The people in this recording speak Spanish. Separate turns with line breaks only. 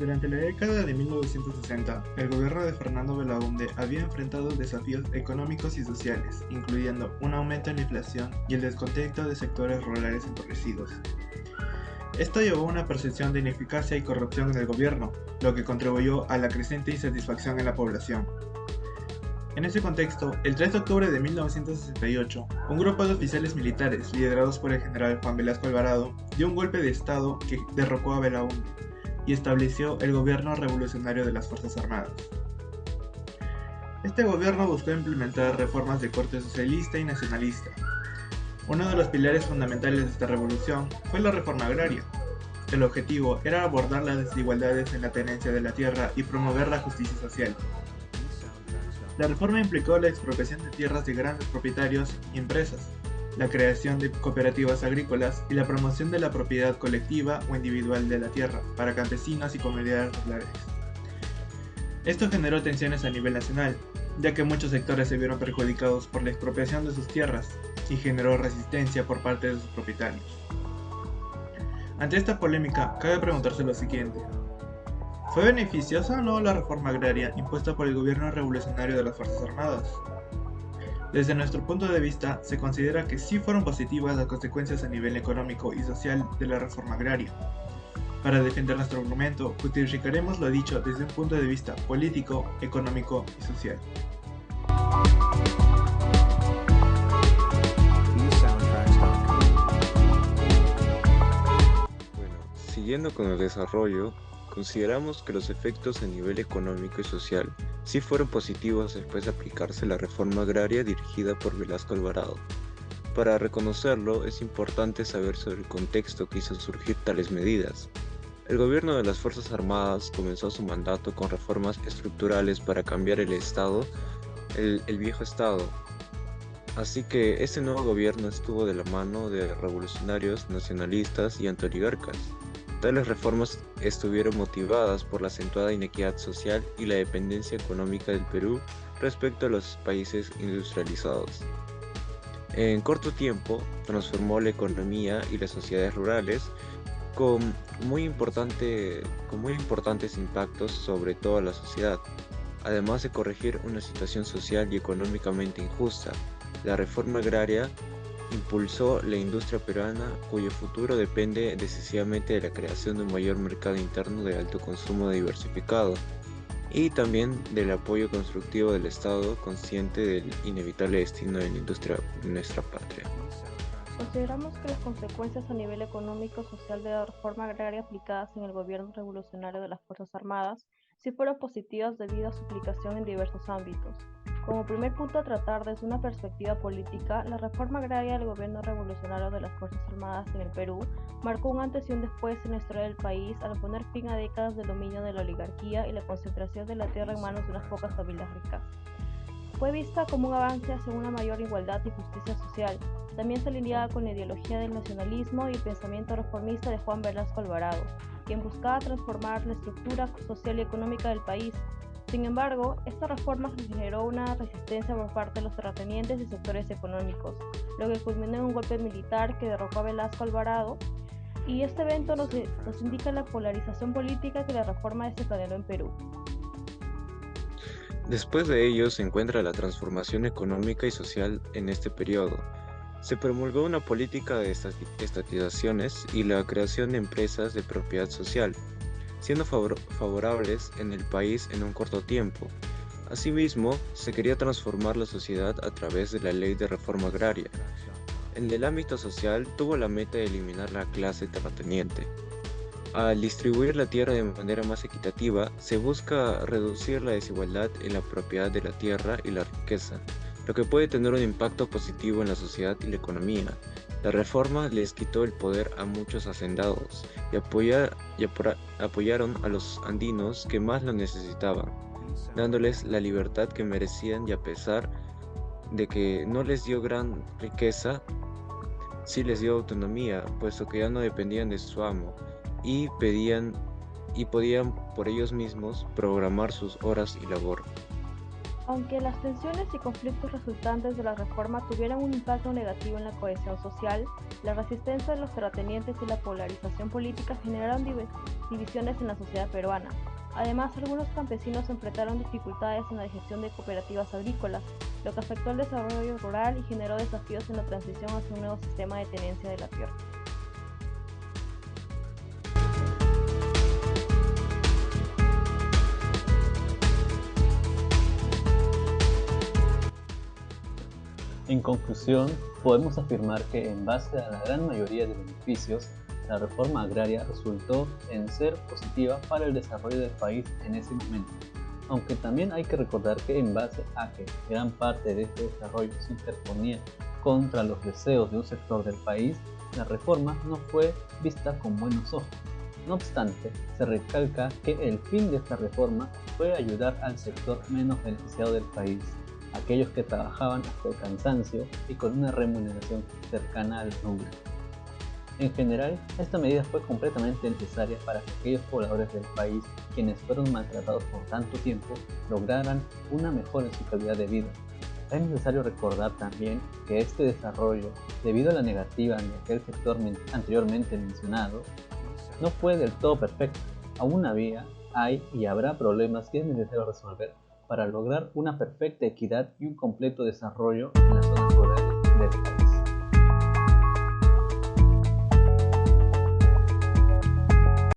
Durante la década de 1960, el gobierno de Fernando Belaúnde había enfrentado desafíos económicos y sociales, incluyendo un aumento en la inflación y el descontento de sectores rurales empobrecidos. Esto llevó a una percepción de ineficacia y corrupción en el gobierno, lo que contribuyó a la creciente insatisfacción en la población. En ese contexto, el 3 de octubre de 1968, un grupo de oficiales militares, liderados por el general Juan Velasco Alvarado, dio un golpe de Estado que derrocó a Belaúnde y estableció el gobierno revolucionario de las Fuerzas Armadas. Este gobierno buscó implementar reformas de corte socialista y nacionalista. Uno de los pilares fundamentales de esta revolución fue la reforma agraria. El objetivo era abordar las desigualdades en la tenencia de la tierra y promover la justicia social. La reforma implicó la expropiación de tierras de grandes propietarios y empresas, la creación de cooperativas agrícolas y la promoción de la propiedad colectiva o individual de la tierra para campesinos y comunidades rurales. Esto generó tensiones a nivel nacional, ya que muchos sectores se vieron perjudicados por la expropiación de sus tierras y generó resistencia por parte de sus propietarios. Ante esta polémica, cabe preguntarse lo siguiente: ¿fue beneficiosa o no la reforma agraria impuesta por el gobierno revolucionario de las Fuerzas Armadas? Desde nuestro punto de vista, se considera que sí fueron positivas las consecuencias a nivel económico y social de la reforma agraria. Para defender nuestro argumento, justificaremos lo dicho desde un punto de vista político, económico y social.
Bueno, siguiendo con el desarrollo, consideramos que los efectos a nivel económico y social sí fueron positivos después de aplicarse la reforma agraria dirigida por Velasco Alvarado. Para reconocerlo, es importante saber sobre el contexto que hizo surgir tales medidas. El gobierno de las Fuerzas Armadas comenzó su mandato con reformas estructurales para cambiar el Estado, el viejo Estado. Así que este nuevo gobierno estuvo de la mano de revolucionarios, nacionalistas y antioligarcas. Tales reformas estuvieron motivadas por la acentuada inequidad social y la dependencia económica del Perú respecto a los países industrializados. En corto tiempo, transformó la economía y las sociedades rurales con muy importantes impactos sobre toda la sociedad. Además de corregir una situación social y económicamente injusta, la reforma agraria impulsó la industria peruana, cuyo futuro depende decisivamente de la creación de un mayor mercado interno de alto consumo diversificado, y también del apoyo constructivo del Estado, consciente del inevitable destino de la industria en nuestra patria.
Consideramos que las consecuencias a nivel económico y social de la reforma agraria aplicadas en el gobierno revolucionario de las Fuerzas Armadas sí fueron positivas debido a su aplicación en diversos ámbitos. Como primer punto a tratar desde una perspectiva política, la reforma agraria del gobierno revolucionario de las Fuerzas Armadas en el Perú marcó un antes y un después en la historia del país al poner fin a décadas de dominio de la oligarquía y la concentración de la tierra en manos de unas pocas familias ricas. Fue vista como un avance hacia una mayor igualdad y justicia social. También se alineaba con la ideología del nacionalismo y el pensamiento reformista de Juan Velasco Alvarado, quien buscaba transformar la estructura social y económica del país. Sin embargo, esta reforma generó una resistencia por parte de los terratenientes y sectores económicos, lo que culminó en un golpe militar que derrocó a Velasco Alvarado, y este evento nos indica la polarización política que la reforma desencadenó en Perú.
Después de ello se encuentra la transformación económica y social en este periodo. Se promulgó una política de estatizaciones y la creación de empresas de propiedad social, siendo favorables en el país en un corto tiempo. Asimismo, se quería transformar la sociedad a través de la Ley de Reforma Agraria. En el ámbito social tuvo la meta de eliminar la clase terrateniente. Al distribuir la tierra de manera más equitativa, se busca reducir la desigualdad en la propiedad de la tierra y la riqueza, lo que puede tener un impacto positivo en la sociedad y la economía. La reforma les quitó el poder a muchos hacendados y apoyaron a los andinos que más lo necesitaban, dándoles la libertad que merecían, y a pesar de que no les dio gran riqueza, sí les dio autonomía, puesto que ya no dependían de su amo y podían por ellos mismos programar sus horas y labor.
Aunque las tensiones y conflictos resultantes de la reforma tuvieron un impacto negativo en la cohesión social, la resistencia de los terratenientes y la polarización política generaron divisiones en la sociedad peruana. Además, algunos campesinos enfrentaron dificultades en la gestión de cooperativas agrícolas, lo que afectó el desarrollo rural y generó desafíos en la transición hacia un nuevo sistema de tenencia de la tierra.
En conclusión, podemos afirmar que en base a la gran mayoría de beneficios, la reforma agraria resultó en ser positiva para el desarrollo del país en ese momento, aunque también hay que recordar que en base a que gran parte de este desarrollo se interponía contra los deseos de un sector del país, la reforma no fue vista con buenos ojos. No obstante, se recalca que el fin de esta reforma fue ayudar al sector menos beneficiado del país, aquellos que trabajaban hasta el cansancio y con una remuneración cercana al nublo. En general, esta medida fue completamente necesaria para que aquellos pobladores del país, quienes fueron maltratados por tanto tiempo, lograran una mejora en su calidad de vida. Es necesario recordar también que este desarrollo, debido a la negativa de aquel sector anteriormente mencionado, no fue del todo perfecto. Aún hay y habrá problemas que es necesario resolver para lograr una perfecta equidad y un completo desarrollo en las zonas rurales del país.